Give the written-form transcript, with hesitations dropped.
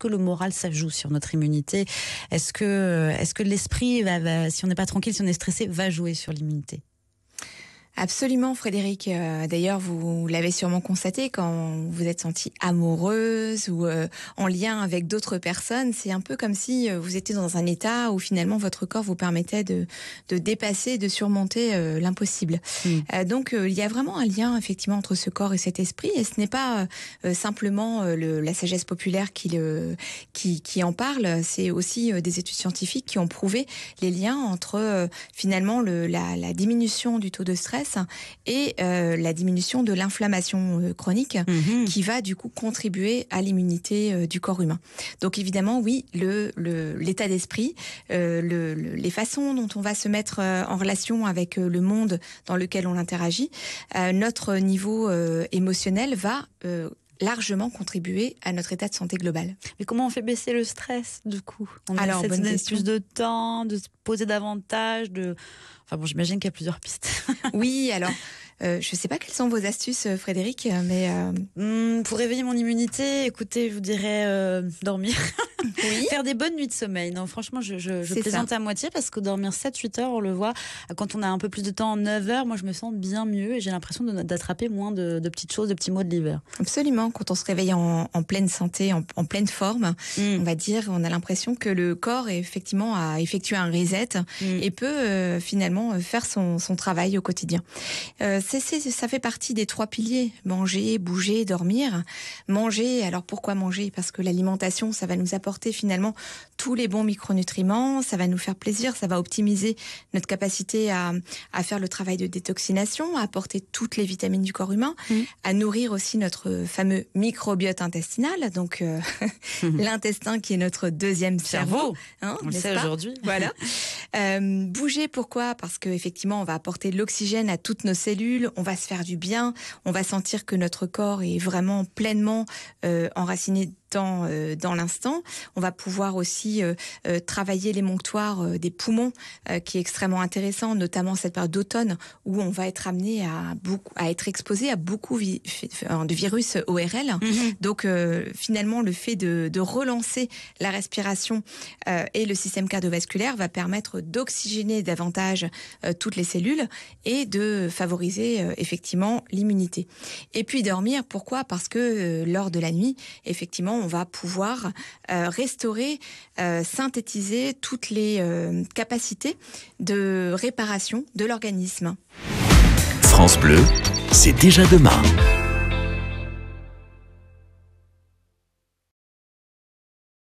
que le moral, ça joue sur notre immunité? Est-ce que l'esprit, si on n'est pas tranquille, si on est stressé, va jouer sur l'immunité? Absolument, Frédéric. D'ailleurs, vous l'avez sûrement constaté quand vous êtes sentie amoureuse ou en lien avec d'autres personnes. C'est un peu comme si vous étiez dans un état où finalement votre corps vous permettait de dépasser, de surmonter l'impossible. Donc, il y a vraiment un lien effectivement entre ce corps et cet esprit. Et ce n'est pas simplement la sagesse populaire qui en parle. C'est aussi des études scientifiques qui ont prouvé les liens entre finalement la diminution du taux de stress et la diminution de l'inflammation chronique qui va du coup contribuer à l'immunité du corps humain. Donc évidemment, oui, l'état d'esprit, les façons dont on va se mettre en relation avec le monde dans lequel on interagit, notre niveau émotionnel va largement contribuer à notre état de santé global. Mais comment on fait baisser le stress, du coup? Alors, bonne question. Plus de temps, de se poser davantage, Enfin bon, j'imagine qu'il y a plusieurs pistes. Oui, alors, je ne sais pas quelles sont vos astuces, Frédéric, mais... Pour réveiller mon immunité, écoutez, je vous dirais dormir. Oui. Faire des bonnes nuits de sommeil. Non, franchement, je plaisante à moitié parce que dormir 7-8 heures, on le voit, quand on a un peu plus de temps, 9 heures, moi je me sens bien mieux et j'ai l'impression d'attraper moins de petites choses, de petits maux de l'hiver. Absolument. Quand on se réveille en pleine santé, en pleine forme, on va dire, on a l'impression que le corps effectivement a effectué un reset et peut finalement faire son travail au quotidien. Ça fait partie des 3 piliers. Manger, bouger, dormir. Manger, alors pourquoi manger? Parce que l'alimentation, ça va nous apporter finalement tous les bons micronutriments, ça va nous faire plaisir, ça va optimiser notre capacité à faire le travail de détoxination, à apporter toutes les vitamines du corps humain, à nourrir aussi notre fameux microbiote intestinal, donc l'intestin qui est notre deuxième cerveau. Hein, on le sait aujourd'hui. Voilà. Bouger, pourquoi? Parce qu'effectivement, on va apporter de l'oxygène à toutes nos cellules, on va se faire du bien, on va sentir que notre corps est vraiment pleinement enraciné dans l'instant. On va pouvoir aussi travailler l'émonctoire des poumons, qui est extrêmement intéressant, notamment cette période d'automne où on va être amené à être exposé à beaucoup de virus ORL. Donc finalement, le fait de relancer la respiration et le système cardiovasculaire va permettre d'oxygéner davantage toutes les cellules et de favoriser effectivement l'immunité. Et puis dormir, pourquoi? Parce que lors de la nuit, effectivement, on va pouvoir restaurer, synthétiser toutes les capacités de réparation de l'organisme. France Bleu, c'est déjà demain.